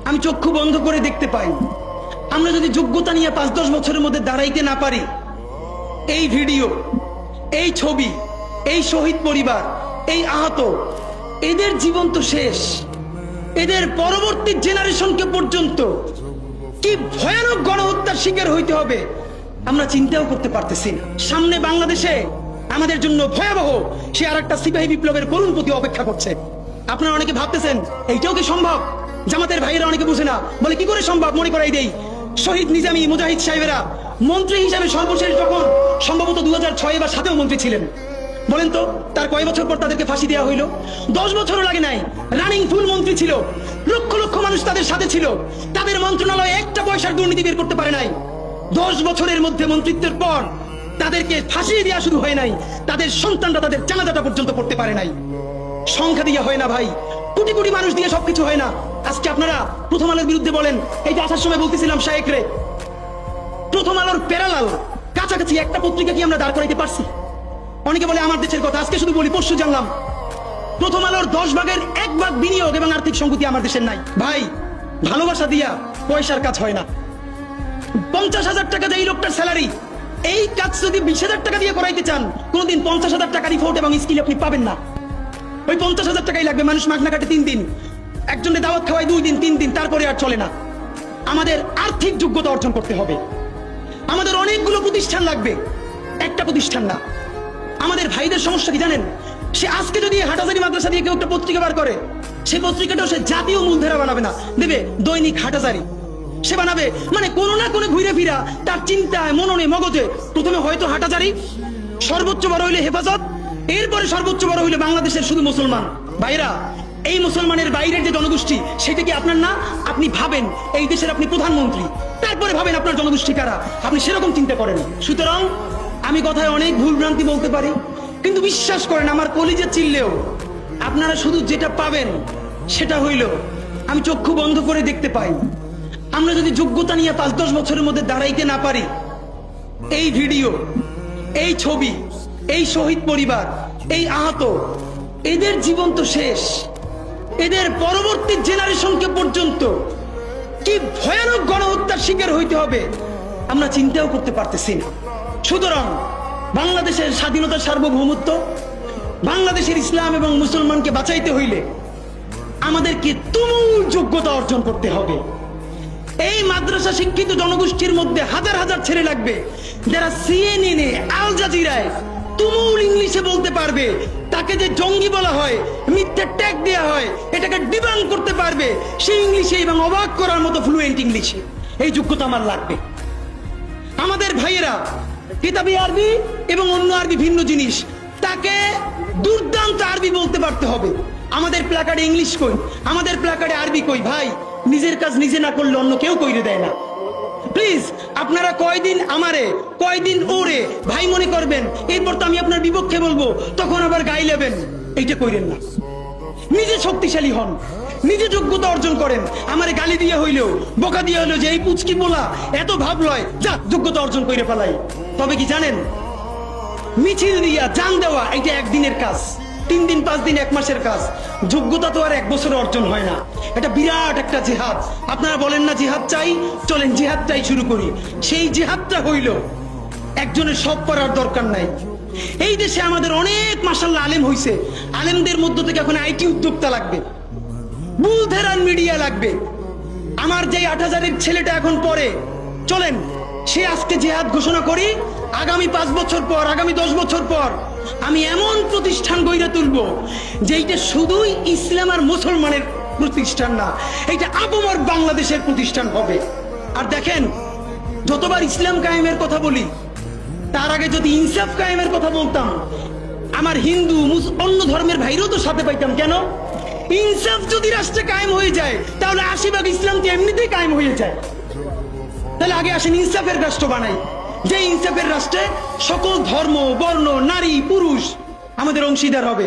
আমি চক্ষু বন্ধ করে দেখতে পাই। আমরা যদি যোগ্যতা নিয়ে 5-10 বছরের মধ্যে দাঁড়াইতে না পারি, এই ভিডিও, এই ছবি, এই শহীদ পরিবার, এই আহত, এদের জীবন তো শেষ। এদের পরবর্তী জেনারেশনকে পর্যন্ত কি ভয়ানক গণহত্যার শিকার হইতে হবে আমরা চিন্তাও করতে পারতেছি না। সামনে বাংলাদেশে আমাদের জন্য ভয়াবহ সে আর একটা সিপাহী বিপ্লবের করুণ প্রতি অপেক্ষা করছে। আপনারা অনেকে ভাবতেছেন এইটাও কি সম্ভব? জামাতের ভাইয়েরা অনেকে বুঝে না, বলে কি করে সম্ভব? মনে করাই দেই, শহীদ নিজামী মুজাহিদ সাহেবেরা মন্ত্রী হিসাবে সর্বশেষ যখন সম্ভবত 2006 বা 2007 মন্ত্রী ছিলেন, বলেন তো তার কয় বছর পর তাদেরকে ফাঁসি দেওয়া হইল? 10 বছরও লাগে নাই। রানিং ফুল মন্ত্রী ছিল, লক্ষ লক্ষ মানুষ তাদের সাথে ছিল, তাদের মন্ত্রণালয়ে একটা পয়সার দুর্নীতি বের করতে পারে নাই। 10 বছরের মধ্যে মন্ত্রিত্বের পর তাদেরকে ফাঁসিয়ে দেওয়া শুরু হয় নাই, তাদের সন্তানরা তাদের জানাজাটা পর্যন্ত পড়তে পারে নাই। সংখ্যা দিয়ে হয় না ভাই, কোটি কোটি মানুষ দিয়ে সবকিছু হয় না। আজকে আপনারা প্রথম আলোর বিরুদ্ধে বলেন, এই যে আসার সময় বলতেছিলাম শায়েক রে, প্রথম আলোর প্যারালাল কাছাকাছি একটা পত্রিকা কি আমরা দাঁড় করাইতে পারছি? অনেকে বলে আমার দেশের কথা, আজকে শুধু বলি, পরশু জানলাম প্রথম আলোর 10 ভাগের 1 ভাগ বিনিয়োগ এবং আর্থিক সংগতি আমার দেশের নাই। ভাই, ভালোবাসা দিয়া পয়সার কাজ হয় না। 50,000 টাকা যে এই লোকটার স্যালারি, এই কাজ যদি 20,000 টাকা দিয়ে করাইতে চান, কোনদিন 50,000 টাকা রিপোর্ট এবং স্কিল আপনি পাবেন না। ওই 50,000 টাকাই লাগবে। মানুষ মাগনা কাটে 3 দিন, একজনের দাওয়াত খাওয়ায় 2 দিন 3 দিন, তারপরে আর চলে না। আমাদের আর্থিক যোগ্যতা অর্জন করতে হবে। আমাদের অনেকগুলো প্রতিষ্ঠান লাগবে, একটা প্রতিষ্ঠান না। আমাদের ভাইদের সমস্যা কি জানেন? সে আজকে যদি হাটাজারি মাদ্রাসা দিয়ে কেউ একটা পত্রিকা বার করে, সেই পত্রিকাটাও সে জাতীয় মূলধারা বানাবে না, দেবে দৈনিক হাটাজারি। সে বানাবে মানে কোনো না কোনো ঘুরে ফিরা তার চিন্তায়, মননে, মগজে প্রথমে হয়তো হাটাজারি, সর্বোচ্চ বড় হইলে হেফাজত, এরপরে সর্বোচ্চ বড় হইলে বাংলাদেশের শুধু মুসলমান। ভাইরা, এই মুসলমানের বাইরের যে জনগোষ্ঠী, সেটা কি আপনার না? আপনি ভাবেন এই দেশের আপনি প্রধানমন্ত্রী, তারপরে ভাবেন আপনার জনগোষ্ঠী কারা, আপনি সেরকম চিন্তা করেন। সুতরাং আমি কথায় অনেক ভুল ভ্রান্তি বলতে পারি, কিন্তু বিশ্বাস করেন আমার কলিজা চিল্লেও আপনারা শুধু যেটা পাবেন সেটা হইল, আমি চক্ষু বন্ধ করে দেখতে পাই। আমরা যদি যোগ্যতা নিয়ে 5-10 বছরের মধ্যে দাঁড়াইতে না পারি, এই ভিডিও, এই ছবি, এই শহীদ পরিবার, এই আহত, এদের জীবন তো শেষ। এদের পরবর্তী জেনারেশনকে পর্যন্ত কি ভয়ানক গণহত্যার শিকার হইতে হবে আমরা চিন্তাও করতে পারতেছি না। সুতরাং বাংলাদেশের স্বাধীনতার সার্বভৌমত্ব, বাংলাদেশের ইসলাম এবং মুসলমানকে বাঁচাইতে হইলে আমাদেরকে তুমুল যোগ্যতা অর্জন করতে হবে। এই মাদ্রাসা শিক্ষিত জনগোষ্ঠীর মধ্যে হাজার হাজার ছেলে লাগবে যারা সিএনএনে, আল জাজিরায় তুমুল ইংলিশে বলতে পারবে। তাকে যে জঙ্গি বলা হয়, মিথ্যা ট্যাগ দেওয়া হয়, এটাকে ডিবাঙ্ক করতে পারবে সেই ইংলিশে এবং অবাক করার মতো ফ্লুয়েন্ট ইংলিশে। এই যোগ্যতা আমার লাগবে। আমাদের ভাইয়েরা কিতাবি আরবি এবং অন্য আরবি ভিন্ন জিনিস, তাকে দুর্দান্ত আরবি বলতে পারতে হবে। আমাদের প্ল্যাকার্ডে ইংলিশ কই, আমাদের প্ল্যাকার্ডে আরবি কই। ভাই, নিজের কাজ নিজে না করলে অন্য কেউ কইরে দেয় না। প্লিজ, আপনারা কয়দিন আমারে, কয়দিন ওরে ভাই মনে করবেন, এরপর তো আমি আপনার বিপক্ষে বলবো, তখন আবার গাই লেবেন, এইটা কইরেন না। নিজে শক্তিশালী হন, নিজে যোগ্যতা অর্জন করেন। আমারে গালি দিয়ে হইলেও, বোকা দিয়ে হইলেও, যে এই পুচকি বলা এত ভাব লয়, যা যোগ্যতা অর্জন করে ফেলাই। তবে কি জানেন, মিছিল দিয়া জান দেওয়া এটা একদিনের কাজ, 3 দিন 5 দিন 1 মাসের কাজ। যোগ্যতা তো আর 1 বছরে অর্জন হয় না। এটা বিরাট একটা জিহাদ। আপনারা বলেন না জিহাদ চাই, চলেন জিহাদটাই শুরু করি। সেই জিহাদটা হইল, একজনের সব করার দরকার নাই। এই দেশে আমাদের অনেক মাশাআল্লাহ আলেম হইছে, আলেমদের মধ্য থেকে এখন আইটি উদ্যোক্তা লাগবে, বুলধেরান মিডিয়া লাগবে। আমার যে 8,000-এর ছেলেটা এখন পড়ে, চলেন সে আজকে জিহাদ ঘোষণা করি। আগামী 5 বছর পর, আগামী 10 বছর পর আমি এমন প্রতিষ্ঠান গড়ে তুলবো যেইটা শুধুই ইসলাম আর মুসলমানের প্রতিষ্ঠান না, এটা আপামর বাংলাদেশের প্রতিষ্ঠান হবে। আর দেখেন, যতবার ইসলাম কায়েমের কথা বলি, তার আগে যদি ইনসাফ কায়েমের কথা বলতাম, আমার হিন্দু অন্য ধর্মের ভাইরাও তো সাথে পাইতাম। কেন? ইনসাফ যদি রাষ্ট্রে কায়েম হয়ে যায়, তাহলে 80% ইসলাম তো এমনিতেই কায়েম হয়ে যায়। তাহলে আগে আসেন ইনসাফের রাষ্ট্র বানাই, যে ইনসাফের রাষ্ট্রে সকল ধর্ম, বর্ণ, নারী, পুরুষ আমাদের অংশীদার হবে।